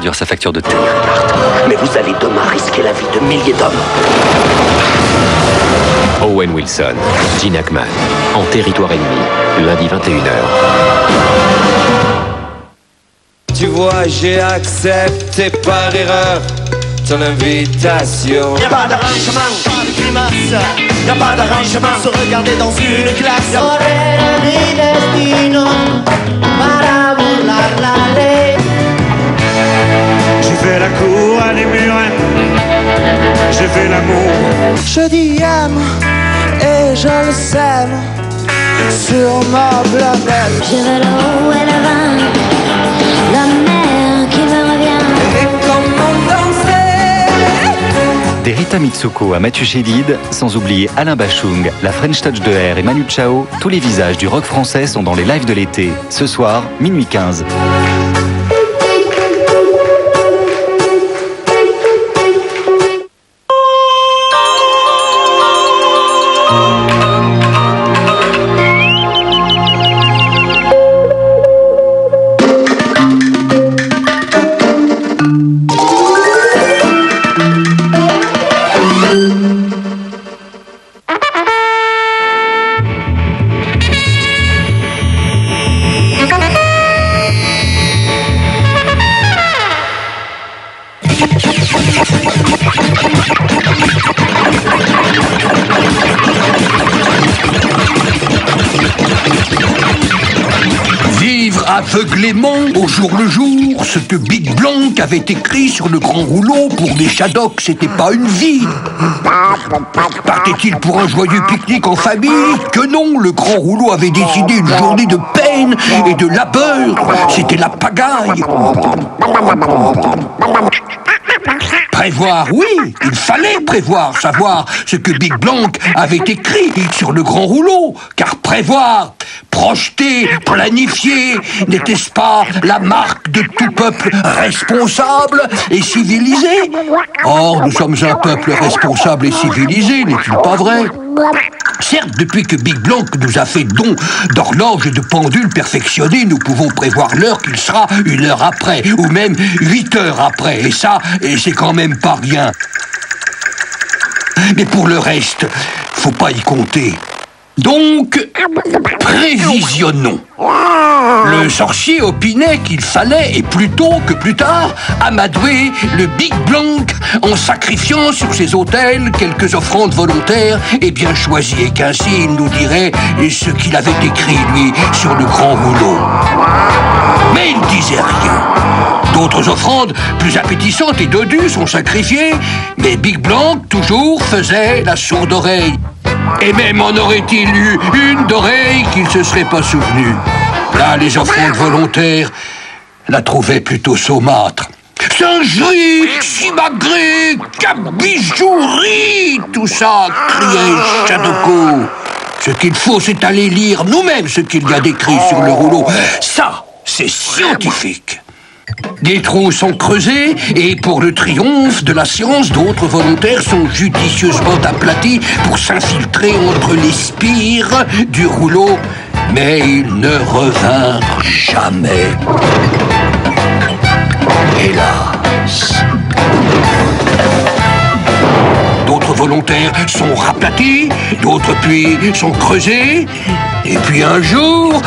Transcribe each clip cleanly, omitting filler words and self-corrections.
Dure sa facture de thé. Mais vous allez demain risquer la vie de milliers d'hommes. Owen Wilson, Gene Hackman, en territoire ennemi, lundi 21h. Tu vois, j'ai accepté par erreur ton invitation. Y'a pas d'arrangement, pas de grimace. Y'a pas d'arrangement, se regarder dans une classe. Correr mi destino para burlar la ley. J'ai fait la cour à des murets, j'ai fait l'amour. Je dis aime et je le sème sur ma blamelle. Je veux l'eau et le vin, la mer qui me revient. Et comment danser? Des Rita Mitsuko à Mathieu Chédid, sans oublier Alain Bachung, la French Touch de Air et Manu Chao, tous les visages du rock français sont dans les lives de l'été. Ce soir, minuit 15. Aveuglément, au jour le jour, ce que Big Blanc avait écrit sur le grand rouleau pour les Shadocks, c'était pas une vie. Partait-il pour un joyeux pique-nique en famille? Que non, le grand rouleau avait décidé une journée de peine et de labeur. C'était la pagaille. Prévoir, oui, il fallait prévoir, savoir ce que Big Blanc avait écrit sur le grand rouleau, car prévoir, projeter, planifier, n'était-ce pas la marque de tout peuple responsable et civilisé? Or, nous sommes un peuple responsable et civilisé, n'est-il pas vrai? Certes, depuis que Big Blanc nous a fait don d'horloge et de pendule perfectionnée, nous pouvons prévoir l'heure qu'il sera 1 heure après, ou même 8 heures après, et ça, c'est quand même pas rien. Mais pour le reste, faut pas y compter. Donc, prévisionnons. Le sorcier opinait qu'il fallait, et plus tôt que plus tard, amadouer le Big Blanc en sacrifiant sur ses autels quelques offrandes volontaires et bien choisies, et qu'ainsi il nous dirait ce qu'il avait écrit, lui, sur le grand rouleau. Mais il disait rien. D'autres offrandes, plus appétissantes et dodues, sont sacrifiées, mais Big Blanc, toujours, faisait la sourde oreille. Et même en aurait-il eu une d'oreille qu'il se serait pas souvenu. Là, les offrandes volontaires la trouvaient plutôt saumâtre. Singerie, simagrée, cabijouerie, tout ça, criait Shadoko. Ce qu'il faut, c'est aller lire nous-mêmes ce qu'il y a décrit sur le rouleau. Ça, c'est scientifique. Des trous sont creusés et pour le triomphe de la science, d'autres volontaires sont judicieusement aplatis pour s'infiltrer entre les spires du rouleau, mais ils ne revinrent jamais. Hélas. D'autres volontaires sont raplatis, d'autres puits sont creusés, et puis un jour...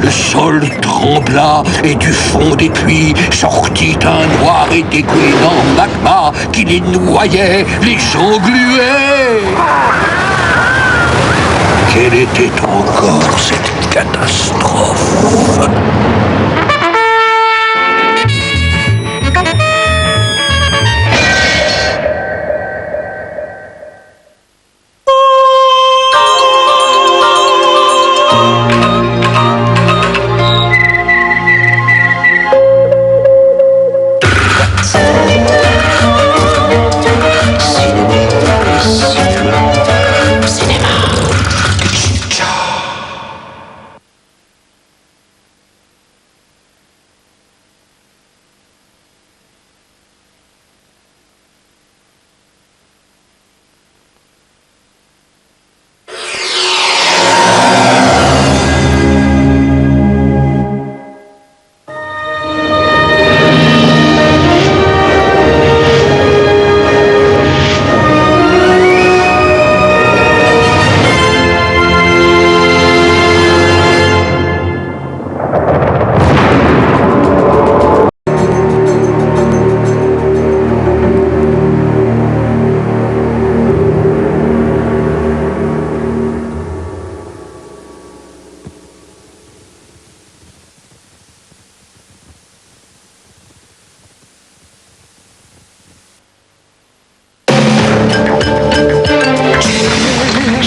le sol trembla et du fond des puits sortit un noir et dégoulinant magma qui les noyait, les engluait. Quelle était encore cette catastrophe?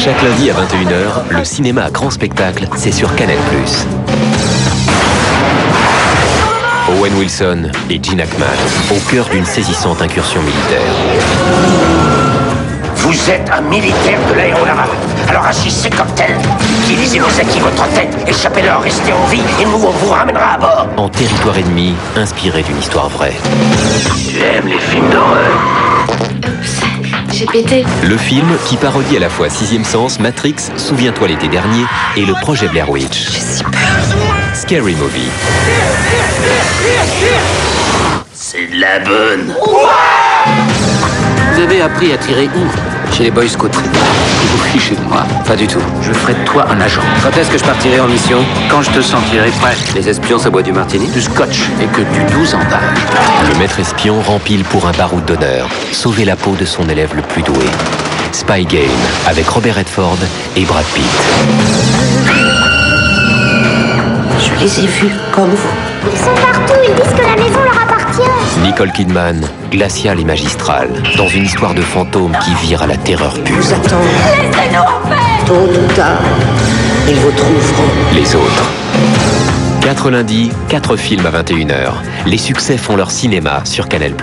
Chaque lundi à 21h, le cinéma à grand spectacle, c'est sur Canal+. Owen Wilson et Gene Hackman, au cœur d'une saisissante incursion militaire. Vous êtes un militaire de l'aéronavale. Alors agissez comme tel. Utilisez vos acquis, votre tête, échappez-leur, restez en vie et nous on vous ramènera à bord. En territoire ennemi, inspiré d'une histoire vraie. Tu aimes les films d'horreur? J'ai pété. Le film qui parodie à la fois Sixième Sens, Matrix, Souviens-toi l'été dernier et le projet Blair Witch. J'ai si peur. Scary Movie. C'est de la bonne. Vous avez appris à tirer où? Chez les Boy Scouts. Vous vous fichez de moi? Pas du tout. Je ferai de toi un agent. Quand est-ce que je partirai en mission? Quand je te sentirai prêt. Les espions, ça boit du martini, du scotch et que du 12 ans d'âge. Le maître espion rempile pour un baroud d'honneur, sauver la peau de son élève le plus doué. Spy Game, avec Robert Redford et Brad Pitt. Je les ai vus comme vous. Ils sont partout, ils disent que la maison leur appartient. Nicole Kidman, glaciale et magistrale, dans une histoire de fantôme qui vire à la terreur pure. Vous attendent. Laissez-nous en paix. Tôt ou tard, ils vous trouveront. Les autres. 4 lundis, 4 films à 21h. Les succès font leur cinéma sur Canal+.